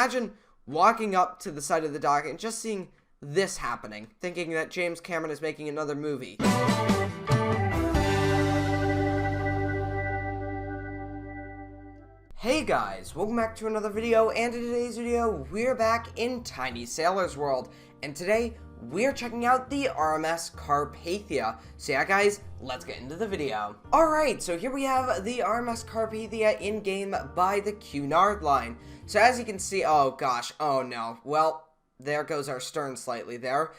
imagine walking up to the side of the dock and just seeing this happening, thinking that James Cameron is making another movie. Hey guys, welcome back to another video, and in today's video, we're back in Tiny Sailor's World, and today, we're checking out the RMS Carpathia. So yeah guys, let's get into the video. Alright, so here we have the RMS Carpathia in-game by the Cunard line. So as you can see, oh gosh, oh no, well, there goes our stern slightly there.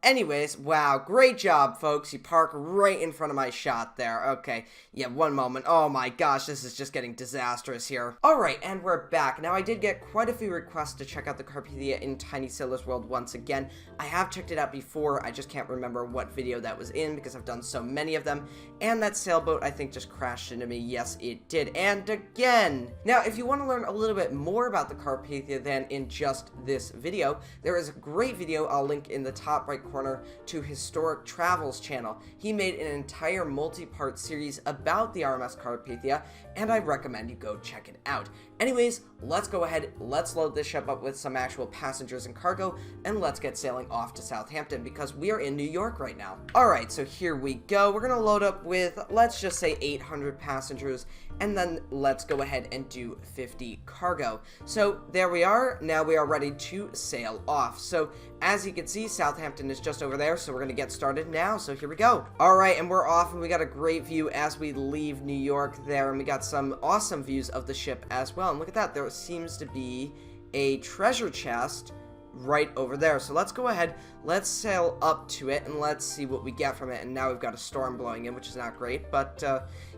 Anyways, wow, great job, folks. You park right in front of my shot there. Okay, yeah, one moment. Oh my gosh, this is just getting disastrous here. Alright, and we're back. Now, I did get quite a few requests to check out the Carpathia in Tiny Sailor's World once again. I have checked it out before, I just can't remember what video that was in because I've done so many of them. And that sailboat, I think, just crashed into me. Yes, it did. And again! Now, if you want to learn a little bit more about the Carpathia than in just this video, there is a great video I'll link in the top right corner to Historic Travels channel. He made an entire multi-part series about the RMS Carpathia, and I recommend you go check it out. Anyways, let's go ahead, let's load this ship up with some actual passengers and cargo, and let's get sailing off to Southampton, because we are in New York right now. Alright, so here we go. We're gonna load up with, let's just say 800 passengers, and then let's go ahead and do 50 cargo. So there we are. Now we are ready to sail off. So as you can see, Southampton is just over there, so we're gonna get started now. So here we go. Alright, and we're off, and we got a great view as we leave New York there, and we got some awesome views of the ship as well. And look at that, there seems to be a treasure chest right over there. So let's go ahead, let's sail up to it, and let's see what we get from it. And now we've got a storm blowing in, which is not great, but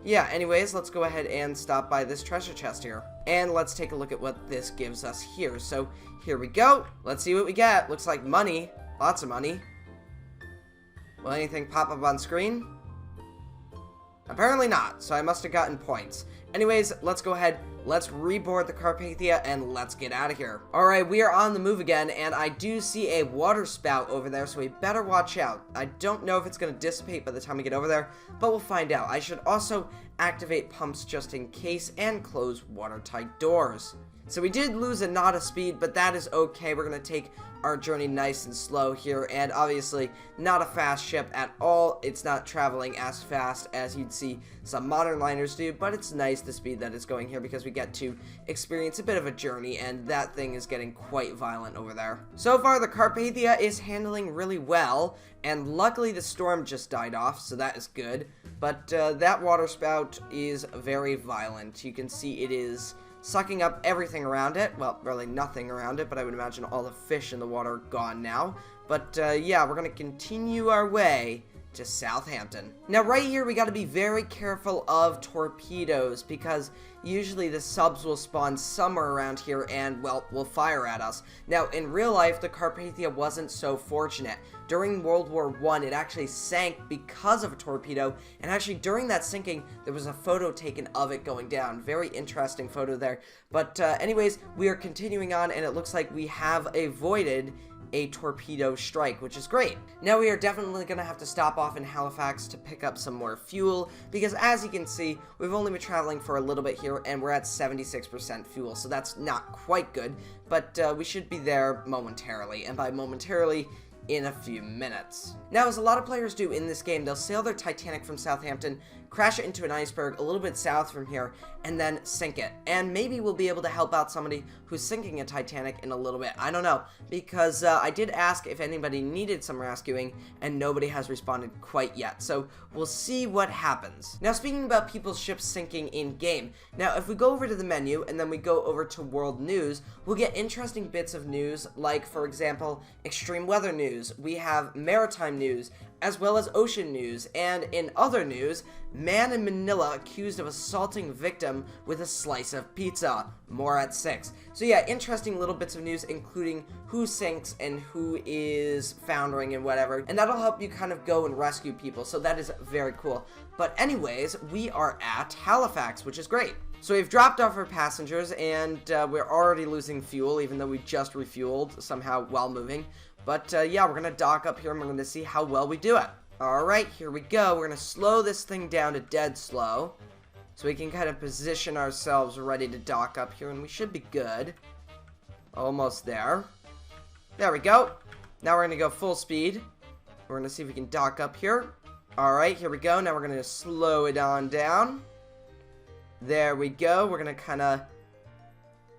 yeah, anyways, let's go ahead and stop by this treasure chest here, and let's take a look at what this gives us here. So here we go, let's see what we get. Looks like money, lots of money. Will anything pop up on screen? Apparently not, so I must have gotten points. Anyways, let's go ahead, let's reboard the Carpathia, and let's get out of here. Alright, we are on the move again, and I do see a water spout over there, so we better watch out. I don't know if it's going to dissipate by the time we get over there, but we'll find out. I should also activate pumps just in case, and close watertight doors. So we did lose a knot of speed, but that is okay. We're going to take our journey nice and slow here, and obviously not a fast ship at all. It's not traveling as fast as you'd see some modern liners do, but it's nice the speed that it's going here because we get to experience a bit of a journey, and that thing is getting quite violent over there. So far, the Carpathia is handling really well, and luckily the storm just died off, so that is good, but that water spout is very violent. You can see it is sucking up everything around it. Well, really nothing around it, but I would imagine all the fish in the water are gone now. But yeah, we're gonna continue our way to Southampton. Now right here we got to be very careful of torpedoes, because usually the subs will spawn somewhere around here and, well, will fire at us. Now in real life the Carpathia wasn't so fortunate. During World War I it actually sank because of a torpedo, and actually during that sinking there was a photo taken of it going down. Very interesting photo there. But anyways, we are continuing on, and it looks like we have avoided a torpedo strike, which is great. Now we are definitely going to have to stop off in Halifax to pick up some more fuel, because as you can see, we've only been traveling for a little bit here, and we're at 76% fuel, so that's not quite good, but we should be there momentarily, and by momentarily, in a few minutes. Now, as a lot of players do in this game, they'll sail their Titanic from Southampton, crash it into an iceberg a little bit south from here, and then sink it. And maybe we'll be able to help out somebody who's sinking a Titanic in a little bit. I don't know, because I did ask if anybody needed some rescuing, and nobody has responded quite yet. So we'll see what happens. Now, speaking about people's ships sinking in-game, now if we go over to the menu, and then we go over to World News, we'll get interesting bits of news, like, for example, extreme weather news. We have maritime news, as well as ocean news, and in other news, man in Manila accused of assaulting victim with a slice of pizza. More at 6. So yeah, interesting little bits of news, including who sinks and who is foundering and whatever, and that'll help you kind of go and rescue people, so that is very cool. But anyways, we are at Halifax, which is great. So we've dropped off our passengers, and we're already losing fuel, even though we just refueled somehow while moving. But yeah, we're gonna dock up here, and we're gonna see how well we do it. Alright, here we go. We're gonna slow this thing down to dead slow, so we can kind of position ourselves ready to dock up here, and we should be good. Almost there. There we go. Now we're going to go full speed. We're going to see if we can dock up here. Alright, here we go. Now we're going to slow it on down. There we go. We're going to kind of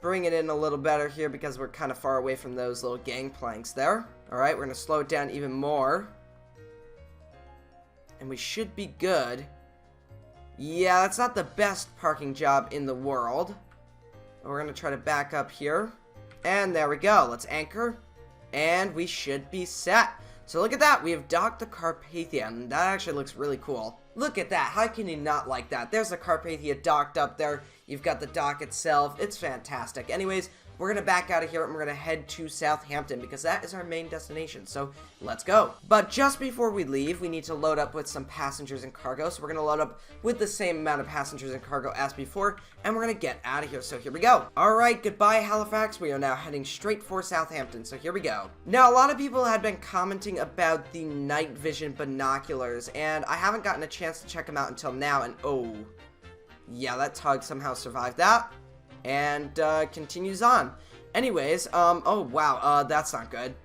bring it in a little better here because we're kind of far away from those little gangplanks there. Alright, we're going to slow it down even more. And we should be good. Yeah, that's not the best parking job in the world. We're going to try to back up here. And there we go. Let's anchor. And we should be set. So look at that. We have docked the Carpathia. And that actually looks really cool. Look at that. How can you not like that? There's the Carpathia docked up there. You've got the dock itself. It's fantastic. Anyways, we're going to back out of here and we're going to head to Southampton because that is our main destination. So let's go. But just before we leave, we need to load up with some passengers and cargo. So we're going to load up with the same amount of passengers and cargo as before. And we're going to get out of here. So here we go. All right. Goodbye, Halifax. We are now heading straight for Southampton. So here we go. Now, a lot of people had been commenting about the night vision binoculars. And I haven't gotten a chance to check them out until now. And oh, yeah, that tug somehow survived that. And continues on. Anyways, oh wow, that's not good.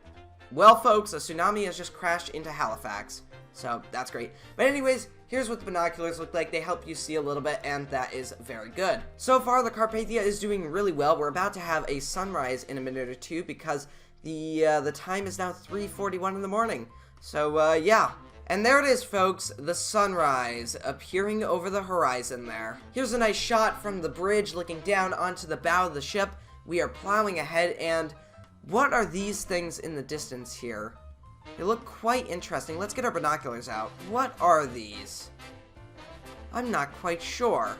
Well, folks, a tsunami has just crashed into Halifax. So, that's great. But anyways, here's what the binoculars look like. They help you see a little bit, and that is very good. So far, the Carpathia is doing really well. We're about to have a sunrise in a minute or two because the time is now 3:41 in the morning. So, yeah. And there it is, folks, the sunrise appearing over the horizon there. Here's a nice shot from the bridge looking down onto the bow of the ship. We are plowing ahead, and what are these things in the distance here? They look quite interesting. Let's get our binoculars out. What are these? I'm not quite sure.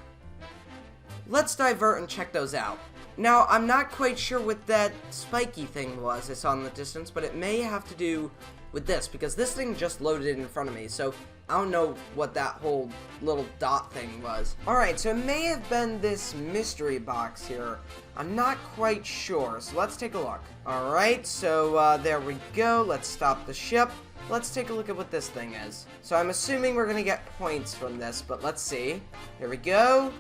Let's divert and check those out. Now, I'm not quite sure what that spiky thing was it's on the distance, but it may have to do with this, because this thing just loaded in front of me, so I don't know what that whole little dot thing was. Alright, so it may have been this mystery box here. I'm not quite sure, so let's take a look. Alright, so there we go. Let's stop the ship. Let's take a look at what this thing is. So I'm assuming we're going to get points from this, but let's see. Here we go.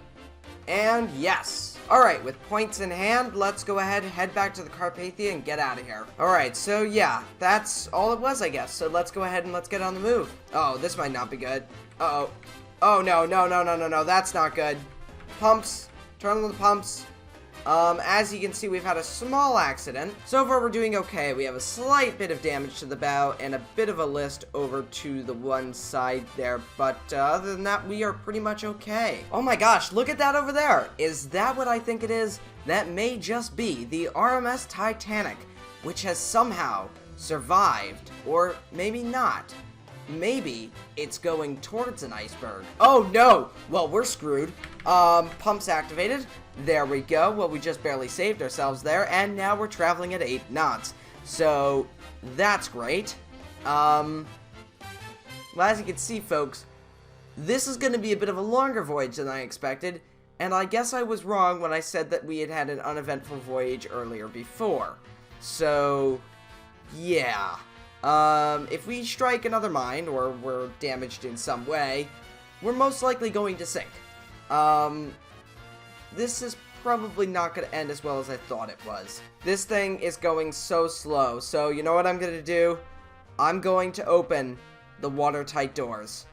And yes. Alright, with points in hand, let's go ahead and head back to the Carpathia and get out of here. Alright, so yeah, that's all it was, I guess. So let's go ahead and let's get on the move. Oh, this might not be good. Uh-oh. Oh, no, that's not good. Pumps. Turn on the pumps. As you can see, we've had a small accident. So far, we're doing okay. We have a slight bit of damage to the bow and a bit of a list over to the one side there. But other than that, we are pretty much okay. Oh my gosh, look at that over there. Is that what I think it is? That may just be the RMS Titanic, which has somehow survived, or maybe not. Maybe it's going towards an iceberg. Oh no! Well, we're screwed. Pumps activated. There we go. Well, we just barely saved ourselves there, and now we're traveling at 8 knots. So, that's great. Well, as you can see, folks, this is going to be a bit of a longer voyage than I expected, and I guess I was wrong when I said that we had had an uneventful voyage earlier before. So, yeah. If we strike another mine, or we're damaged in some way, we're most likely going to sink. This is probably not going to end as well as I thought it was. This thing is going so slow, so you know what I'm going to do? I'm going to open the watertight doors.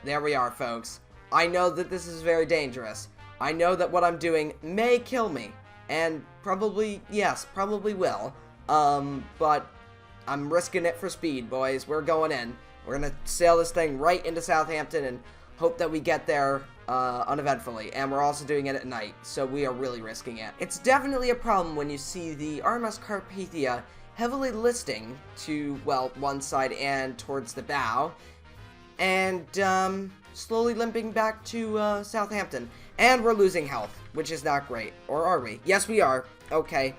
There we are, folks. I know that this is very dangerous. I know that what I'm doing may kill me, and probably, yes, probably will. But I'm risking it for speed, boys. We're going in. We're going to sail this thing right into Southampton and hope that we get there uneventfully, and we're also doing it at night, so we are really risking it. It's definitely a problem when you see the RMS Carpathia heavily listing to, well, one side and towards the bow, and slowly limping back to Southampton. And we're losing health, which is not great. Or are we? Yes, we are. Okay.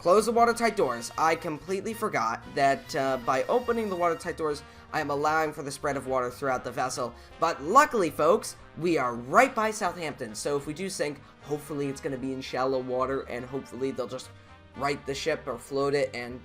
Close the watertight doors. I completely forgot that by opening the watertight doors, I am allowing for the spread of water throughout the vessel. But luckily, folks, we are right by Southampton. So if we do sink, hopefully it's going to be in shallow water, and hopefully they'll just right the ship or float it and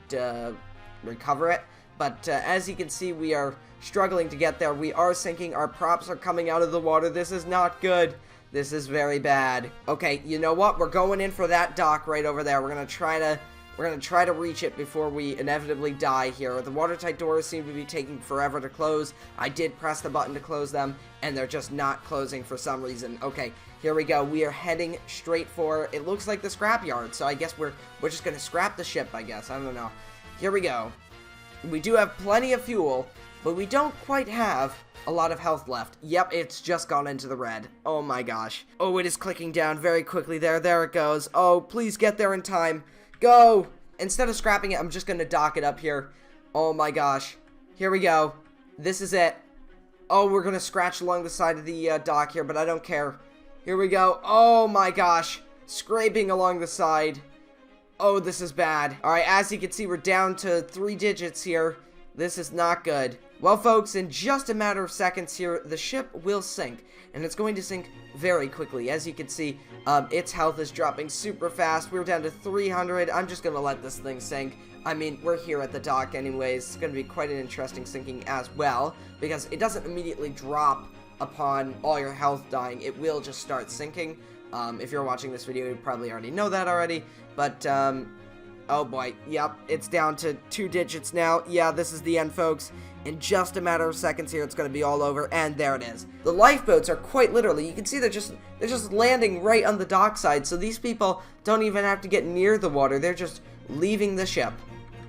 recover it. But as you can see, we are struggling to get there. We are sinking. Our props are coming out of the water. This is not good. This is very bad. Okay, you know what? We're going in for that dock right over there. We're going to try to We're going to try to reach it before we inevitably die here. The watertight doors seem to be taking forever to close. I did press the button to close them, and they're just not closing for some reason. Okay, here we go. We are heading straight for, it looks like the scrapyard, so I guess we're just going to scrap the ship, I guess. I don't know. Here we go. We do have plenty of fuel, but we don't quite have a lot of health left. Yep, it's just gone into the red. Oh my gosh. Oh, it is clicking down very quickly there. There it goes. Oh, please get there in time. Go! Instead of scrapping it, I'm just going to dock it up here. Oh my gosh. Here we go. This is it. Oh, we're going to scratch along the side of the dock here, but I don't care. Here we go. Oh my gosh. Scraping along the side. Oh, this is bad. Alright, as you can see, we're down to 3 digits here. This is not good. Well, folks, in just a matter of seconds here, the ship will sink, and it's going to sink very quickly. As you can see, its health is dropping super fast. We're down to 300. I'm just going to let this thing sink. I mean, we're here at the dock anyways. It's going to be quite an interesting sinking as well, because it doesn't immediately drop upon all your health dying. It will just start sinking. If you're watching this video, you probably already know that already, but, oh boy, yep, it's down to 2 digits now. Yeah, this is the end, folks. In just a matter of seconds here, it's going to be all over, and there it is. The lifeboats are quite literally, you can see they're just landing right on the dockside, so these people don't even have to get near the water. They're just leaving the ship,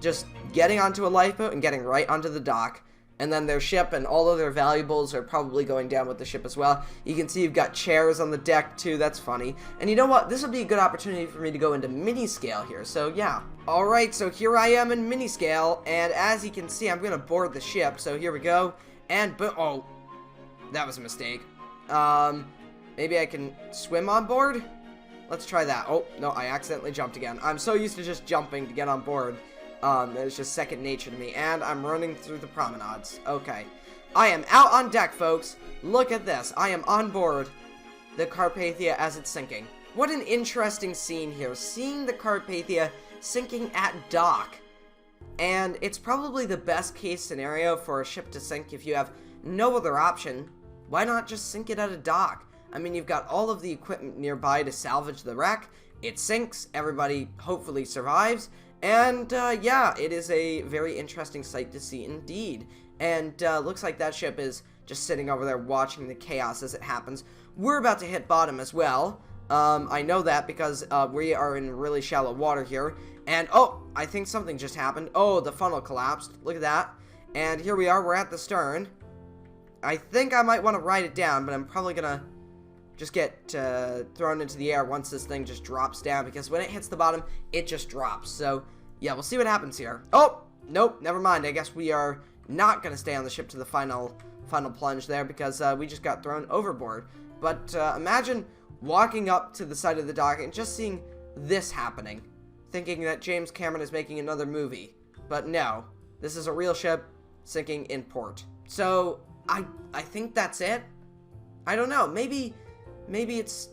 just getting onto a lifeboat and getting right onto the dock. And then their ship and all of their valuables are probably going down with the ship as well. You can see you've got chairs on the deck too. That's funny. And you know what? This will be a good opportunity for me to go into mini scale here. So yeah. Alright, so here I am in mini scale. And as you can see, I'm going to board the ship. So here we go. And, oh, that was a mistake. Maybe I can swim on board? Let's try that. Oh, no, I accidentally jumped again. I'm so used to just jumping to get on board. It's just second nature to me, and I'm running through the promenades. Okay. I am out on deck, folks. Look at this. I am on board the Carpathia as it's sinking. What an interesting scene here. Seeing the Carpathia sinking at dock. And it's probably the best case scenario for a ship to sink if you have no other option. Why not just sink it at a dock? I mean, you've got all of the equipment nearby to salvage the wreck. It sinks. Everybody hopefully survives. And, yeah, it is a very interesting sight to see indeed. And, looks like that ship is just sitting over there watching the chaos as it happens. We're about to hit bottom as well. I know that because, we are in really shallow water here. And, oh, I think something just happened. Oh, the funnel collapsed. Look at that. And here we are. We're at the stern. I think I might want to ride it down, but I'm probably gonna just get thrown into the air once this thing just drops down, because when it hits the bottom, it just drops. So, yeah, we'll see what happens here. Oh, nope, never mind. I guess we are not going to stay on the ship to the final plunge there, because we just got thrown overboard. But imagine walking up to the side of the dock and just seeing this happening, thinking that James Cameron is making another movie. But no, this is a real ship sinking in port. So, I think that's it. I don't know, maybe it's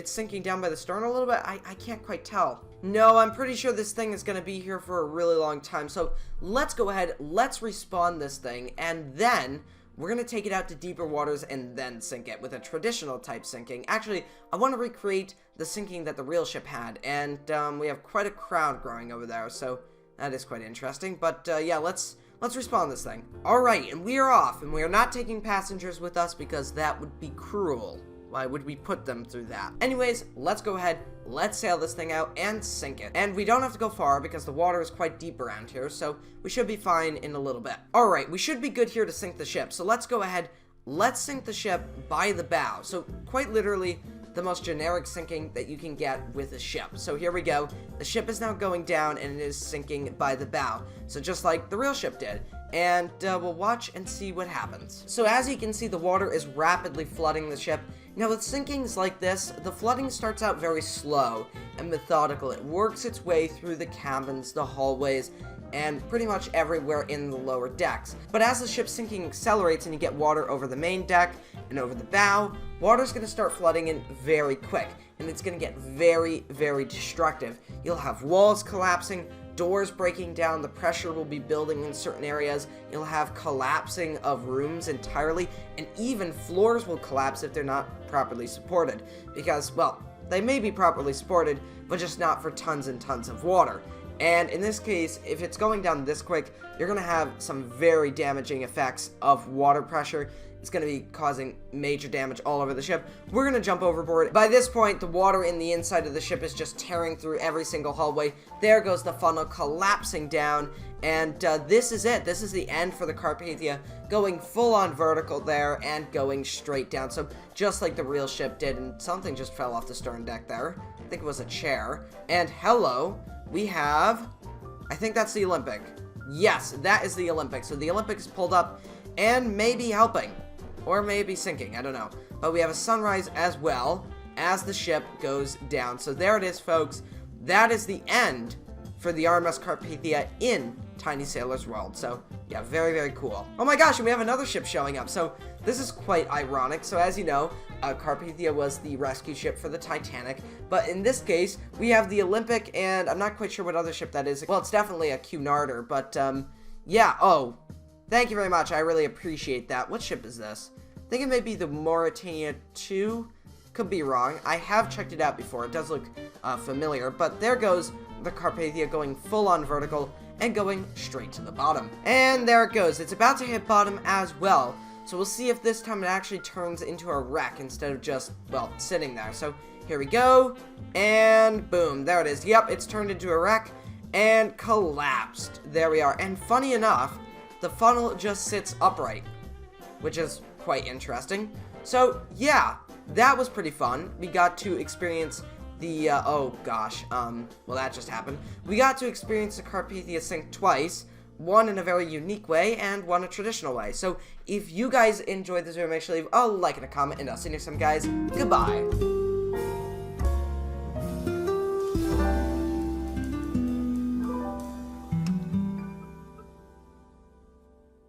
sinking down by the stern a little bit. I can't quite tell. No, I'm pretty sure this thing is going to be here for a really long time. So let's go ahead, let's respawn this thing, and then we're going to take it out to deeper waters and then sink it with a traditional type sinking. Actually, I want to recreate the sinking that the real ship had, and we have quite a crowd growing over there, so that is quite interesting. But yeah, let's respawn this thing. Alright, and we are off, and we are not taking passengers with us because that would be cruel. Why would we put them through that? Anyways, let's go ahead, let's sail this thing out and sink it. And we don't have to go far because the water is quite deep around here, so we should be fine in a little bit. Alright, we should be good here to sink the ship, so let's go ahead, let's sink the ship by the bow. So, quite literally, the most generic sinking that you can get with a ship. So here we go, the ship is now going down and it is sinking by the bow. So just like the real ship did. And we'll watch and see what happens. So as you can see, the water is rapidly flooding the ship. Now with sinkings like this, the flooding starts out very slow and methodical. It works its way through the cabins, the hallways, and pretty much everywhere in the lower decks. But as the ship's sinking accelerates and you get water over the main deck and over the bow, water's going to start flooding in very quick, and it's going to get very, very destructive. You'll have walls collapsing, doors breaking down, the pressure will be building in certain areas, you'll have collapsing of rooms entirely, and even floors will collapse if they're not properly supported. Because, well, they may be properly supported, but just not for tons and tons of water. And in this case, if it's going down this quick, you're going to have some very damaging effects of water pressure. It's going to be causing major damage all over the ship. We're going to jump overboard. By this point, the water in the inside of the ship is just tearing through every single hallway. There goes the funnel collapsing down. And this is it. This is the end for the Carpathia, going full on vertical there and going straight down. So just like the real ship did, and something just fell off the stern deck there. I think it was a chair. And hello, we have, I think that's the Olympic. Yes, that is the Olympic. So the Olympic is pulled up and maybe helping. Or maybe sinking, I don't know. But we have a sunrise as well as the ship goes down. So there it is, folks. That is the end for the RMS Carpathia in Tiny Sailor's World. So, yeah, very, very cool. Oh my gosh, and we have another ship showing up. So, this is quite ironic. So, as you know, Carpathia was the rescue ship for the Titanic. But in this case, we have the Olympic, and I'm not quite sure what other ship that is. Well, it's definitely a Cunarder, but, yeah, oh, thank you very much. I really appreciate that. What ship is this? I think it may be the Mauritania 2. Could be wrong. I have checked it out before. It does look familiar. But there goes the Carpathia going full on vertical and going straight to the bottom. And there it goes. It's about to hit bottom as well. So we'll see if this time it actually turns into a wreck instead of just, well, sitting there. So here we go. And boom. There it is. Yep, it's turned into a wreck and collapsed. There we are. And funny enough, the funnel just sits upright, which is quite interesting. So yeah, that was pretty fun. We got to experience the oh gosh, well, that just happened. We got to experience the Carpathia sink twice, one in a very unique way and one a traditional way. So if you guys enjoyed this video, make sure to leave a like and a comment, and I'll see you next time, guys. Goodbye.